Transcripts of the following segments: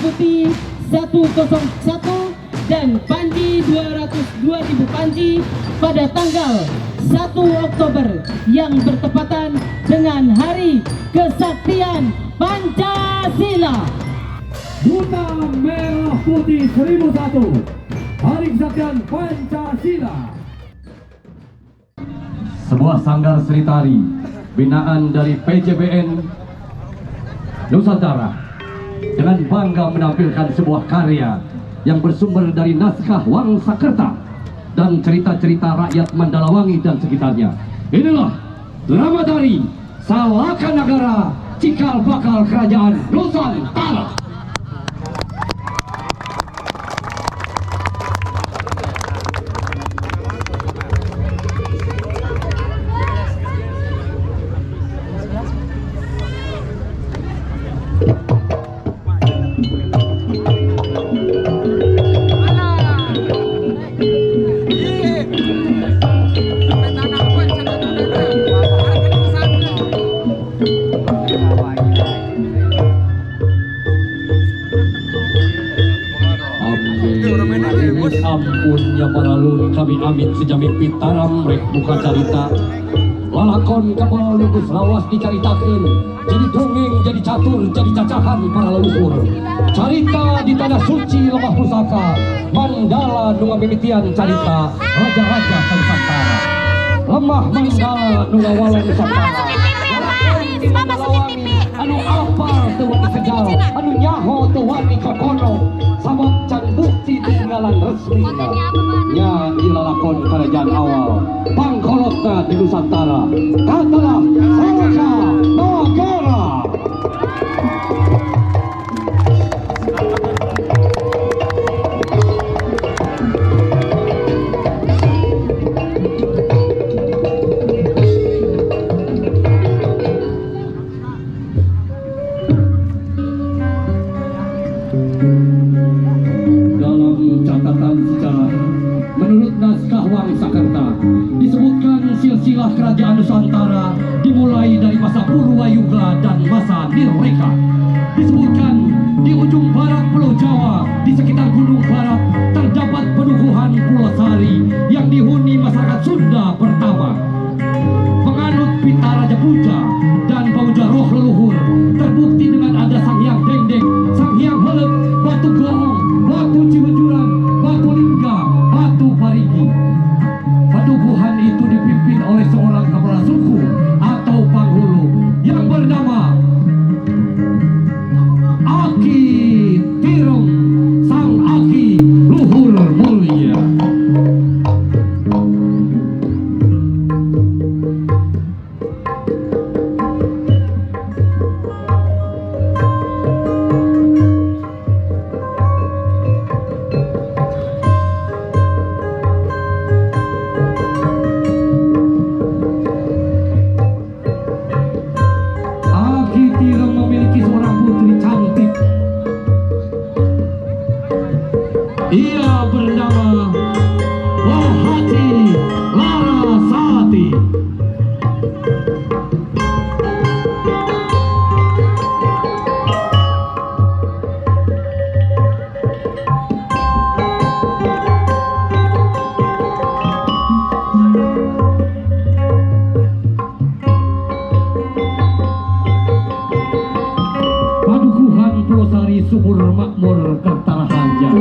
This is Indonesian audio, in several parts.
Putih 101 dan Panji 202.000 Panji pada tanggal 1 Oktober yang bertepatan dengan Hari Kesaktian Pancasila. Duta Merah Putih 1001, Hari Kesaktian Pancasila. Sebuah sanggar seni tari binaan dari PJBN Nusantara dengan bangga menampilkan sebuah karya yang bersumber dari naskah Wangsakerta dan cerita-cerita rakyat Mandalawangi dan sekitarnya. Inilah drama tari Salaka Nagara, Cikal Bakal Kerajaan Nusantara. Ampunnya paralun kami amit sejamit pitaram rek buka carita lalakon kapal lugus lawas dicaritakeun jadi dongeng jadi catur jadi cacahan para leluhur carita di tanah suci lemah pusaka Mandala nu ngamimitian carita raja-raja Nusantara lemah Mandala nu ngawala Nusantara anu apal teu wani segal anu nyaho teu wani kokono sabab can bukti tinggalan resmina nya ilalakon kerajaan awal pangkolotna di Nusantara katalah Salaka Nagara. Silsilah kerajaan Nusantara dimulai dari masa Purwayugla dan masa Nirreka. Disebutkan di ujung barat Pulau Jawa, di sekitar Gunung Barat, terdapat pedukuhan Pulau Sari yang dihuni masyarakat Sunda pertama. Penganut Pita Raja Puja dan pemuja roh leluhur terbukti dengan ada Sang Hyang Dengdeng, Sang Hyang Helek, Batu Geong, Batu Cibejuran, Batu Lingga, Batu Parigi. Pedukuhan itu dipimpin oleh seorang kepala suku atau panghulu yang bernama Aki Tirem, Sang Aki Luhur Mulia. Ia bernama Wahati Larasati. Padukuhan Pulau Sari subur makmur Kertaraharja.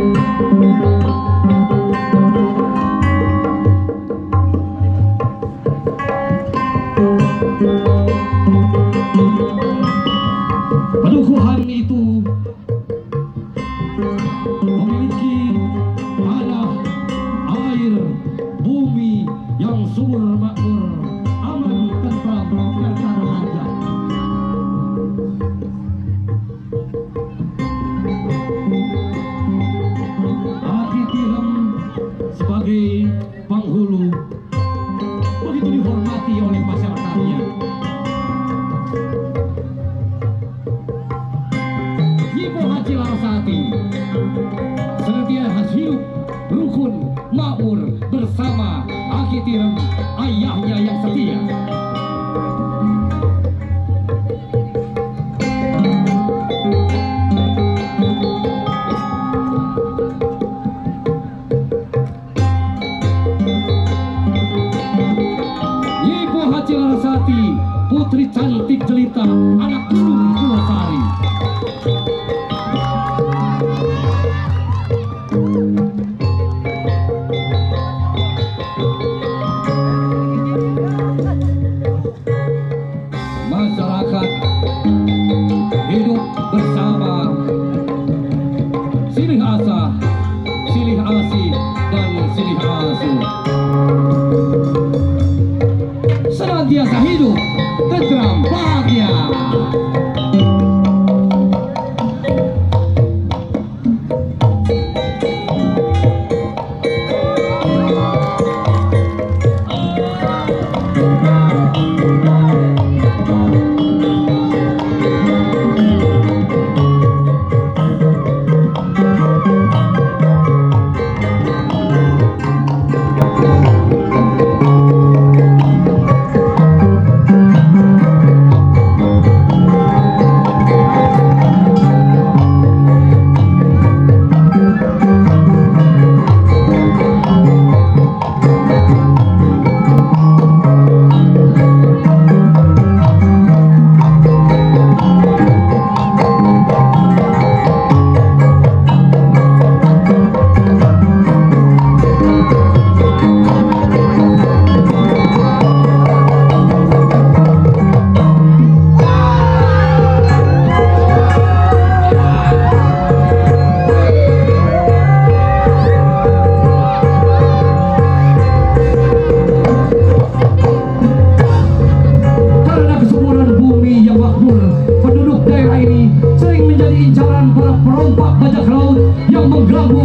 Padukuhan itu memiliki tanah, air, bumi yang subur makmur, aman, tentram, Kertaraharja. Aki Tirem sebagai penghulu begitu dihormati oleh masyarakatnya. Adik Jelita, anak gunung Purwosari. Masyarakat hidup bersama, silih asa, silih asih, dan silih asuh. Senantiasa hidup tentram bahagia.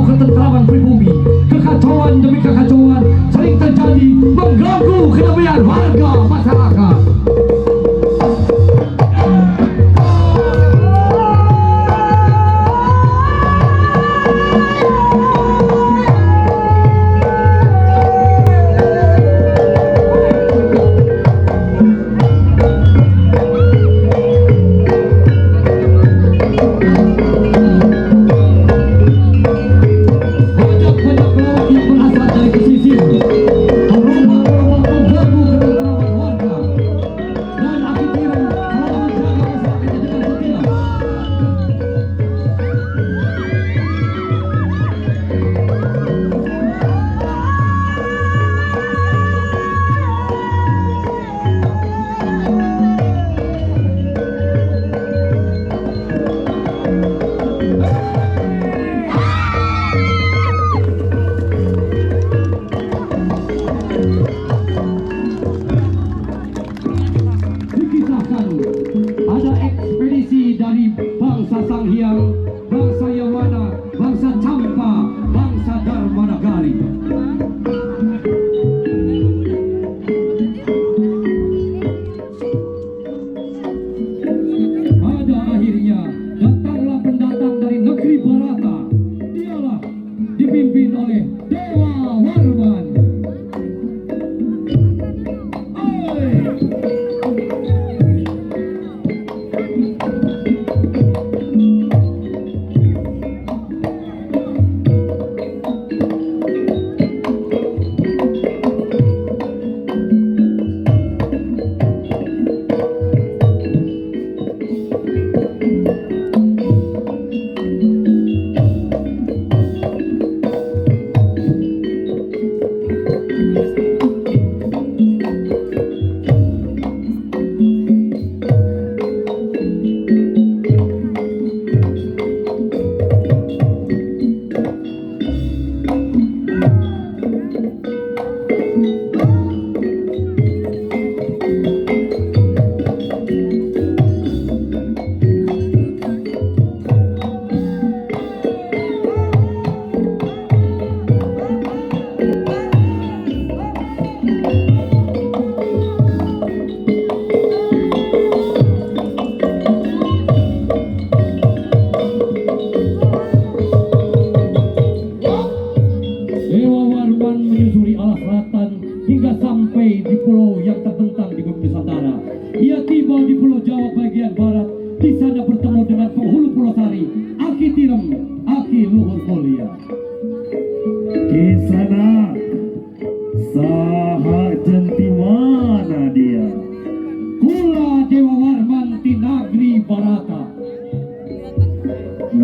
Ketentraman pribumi, kekacauan demi kekacauan sering terjadi mengganggu kedamaian warga masyarakat. Ada ekspedisi dari bangsa Sanghyang, bangsa Yamana, bangsa Campa, bangsa Dharmanagari. Pada akhirnya datanglah pendatang dari negeri Barata. Dialah dipimpin oleh Dewa Warman.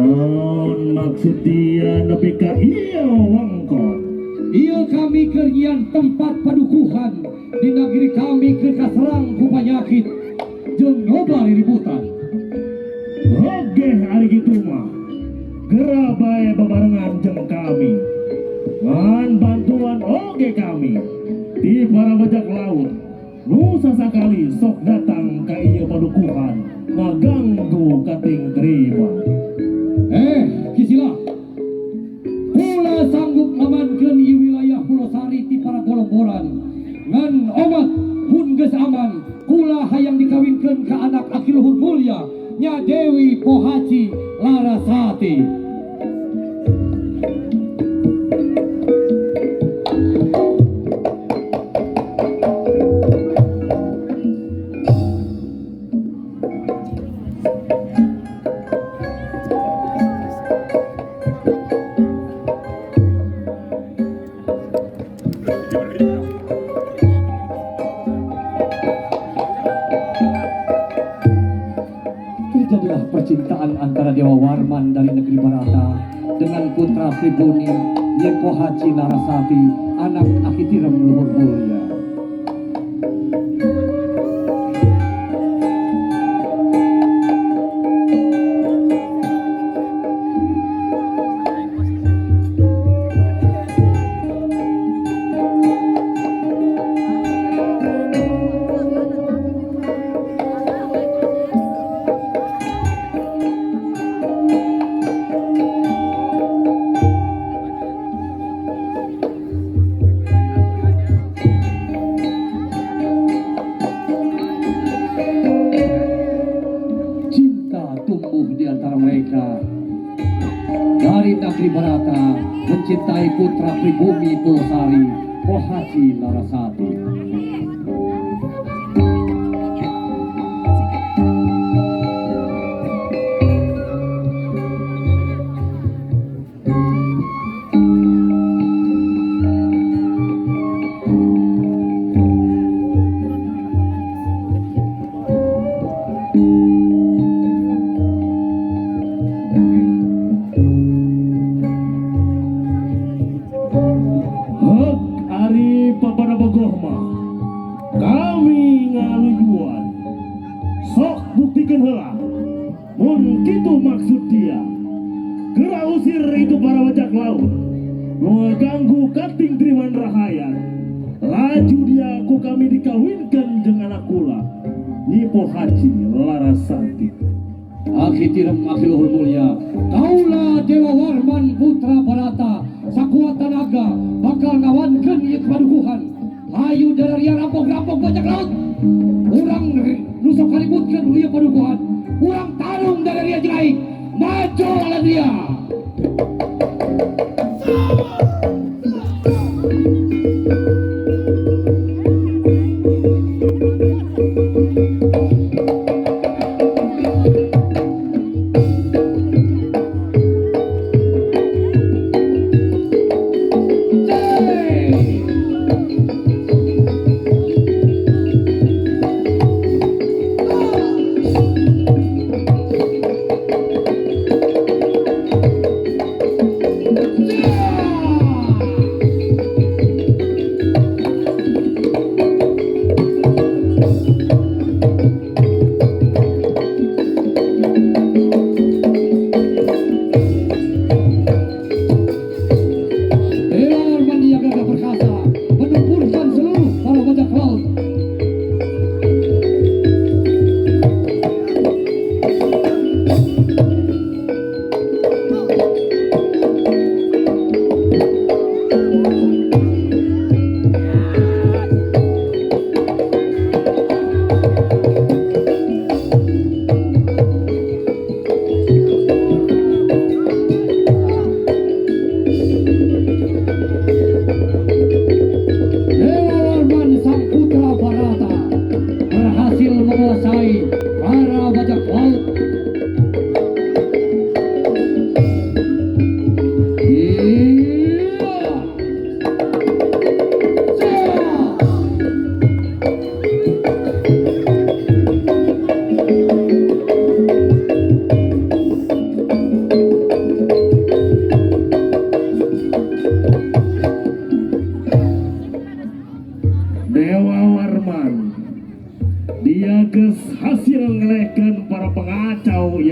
Non maksud dia nepi ka ieu wangkot. Ia kami kerjian tempat padukuhan di negeri kami ke kaserang ku penyakit jeung loba riributan. Oke hari gitu mah gera bae babarengan jeung kami. Ngan bantuan oge kami di para bajak laut. Nu sasakali sok datang ka ieu padukuhan ngaganggu kating terima. Kisila, kula sanggup amankeun ieu wilayah Pulau Sari ti para golomboran. Ngan omat pun geus aman, kula hayang dikawinkeun ka anak aki luhur mulia nya Dewi Pohaci Larasati. Terjadilah percintaan antara Dewa Warman dari negeri Barata dengan putra Pribuni Yepo Haji Larasati, anak Aki Tirem Luhur Mulia. Dari negeri Barata mencintai putra pribumi Pulau Sari, Pohaci Larasati. Mengganggu kating Triwan Rahayan. Laju dia ku kami dikawinkan dengan anak kula Nyi Pohaci Larasati. Aki Tirem Aki Luhur Mulia, kaulah Dewa Warman putra Barata sakuat tenaga bakal ngawankeun ieu padukuhan. Hayu dararian rampok-rampok bajak laut. Urang nu sok kalibutkeun ieu padukuhan. Urang tarung dararian jeung aing. Maju lawan dia.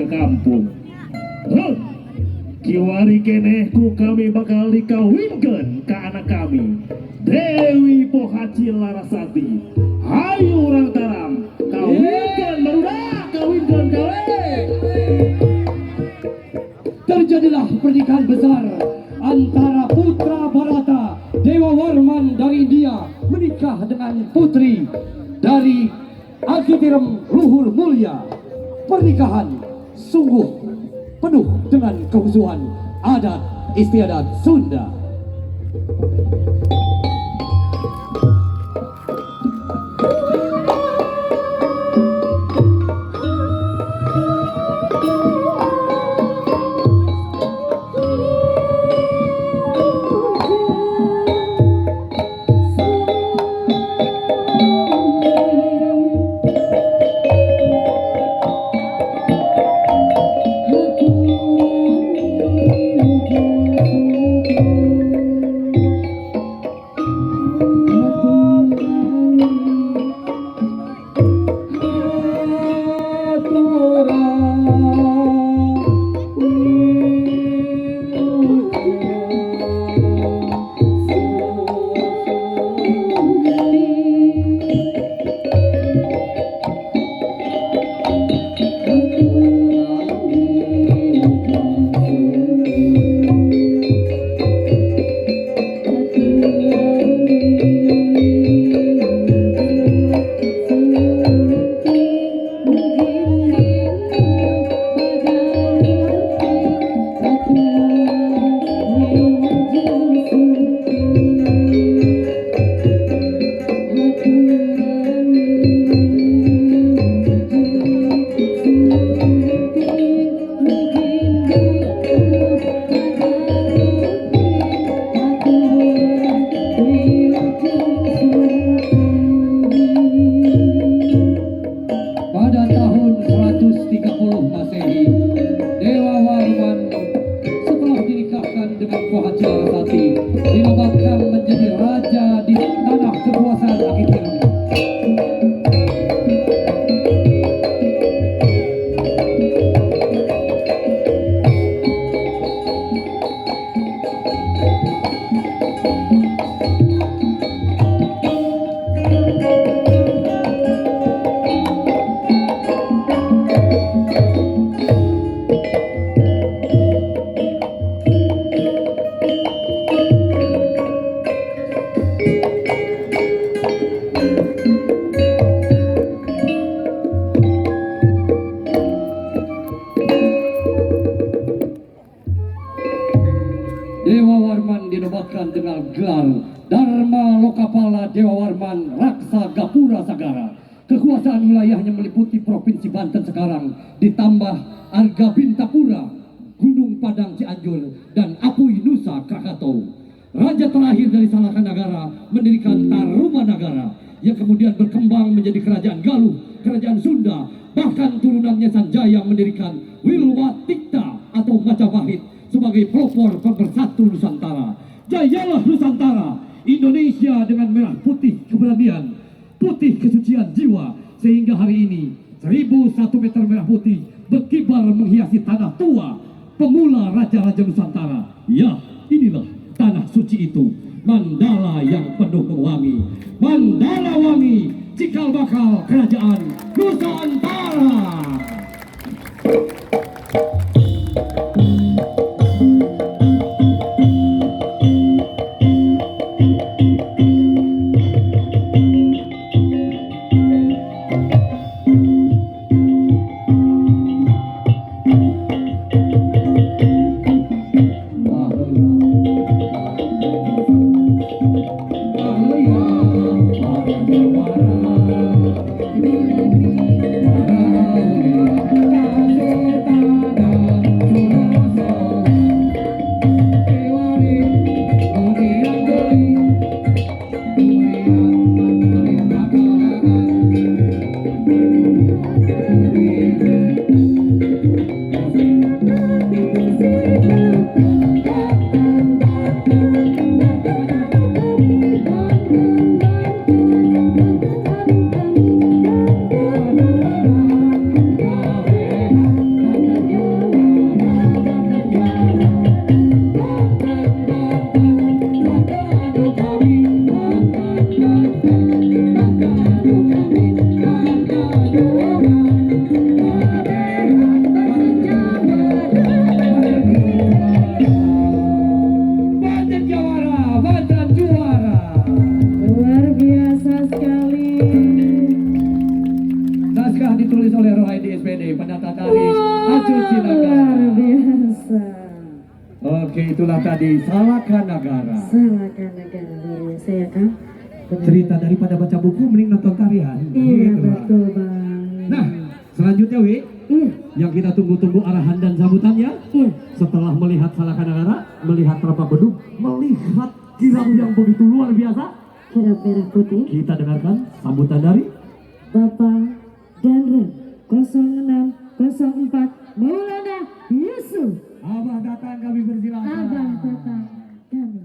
kampung. Kiwari keneh ku kami bakal dikawinkan ke anak kami, Dewi Pohaci Larasati. Hayu orang taram, kawinkan barudak, kawinkan kawin. Terjadilah pernikahan besar antara putra Barata Dewa Warman dari India menikah dengan putri dari Akitirem Luhur Mulia. Pernikahan sungguh penuh dengan kehusuan adat istiadat Sunda. Dinobatkan menjadi raja di tanah kekuasaan Akitirem. Dewa Warman dinobatkan dengan gelar Dharma Lokapala Dewa Warman Raksa Gapura Sagara. Kekuasaan wilayahnya meliputi Provinsi Banten sekarang, ditambah Argabintapura, Gunung Padang Cianjur, dan Apui Nusa Krakatau. Raja terakhir dari Salakanagara mendirikan Tarumanagara yang kemudian berkembang menjadi Kerajaan Galuh, Kerajaan Sunda, bahkan turunannya Sanjaya mendirikan Wilwatikta atau Majapahit sebagai pelopor pemersatu Nusantara. Jayalah Nusantara, Indonesia dengan merah putih keberanian, putih kesucian jiwa, sehingga hari ini 1001 meter merah putih berkibar menghiasi tanah tua, pemula raja-raja Nusantara. Ya, inilah tanah suci itu, Mandala yang penuh wangi, Mandala wangi, cikal bakal kerajaan Nusantara. Para sekali. Acu Cinagara. Luar biasa. Oke, itulah tadi Salaka Nagara. Salahkan negara luar biasa ya Kang. Benar. Cerita daripada baca buku mending nonton tarian. Iya Gitu, Bang. betul Bang. Nah, selanjutnya Wi, Iya. yang kita tunggu-tunggu arahan dan sambutannya. Iya. Setelah melihat Salaka Nagara, melihat Rapak Bedug, melihat kirap yang begitu luar biasa, Kirap merah putih. kita dengarkan sambutan dari Bapak dan Rem 0604 Maulana Yusuf. Abah datang, kami bersilakan. Abang datang kami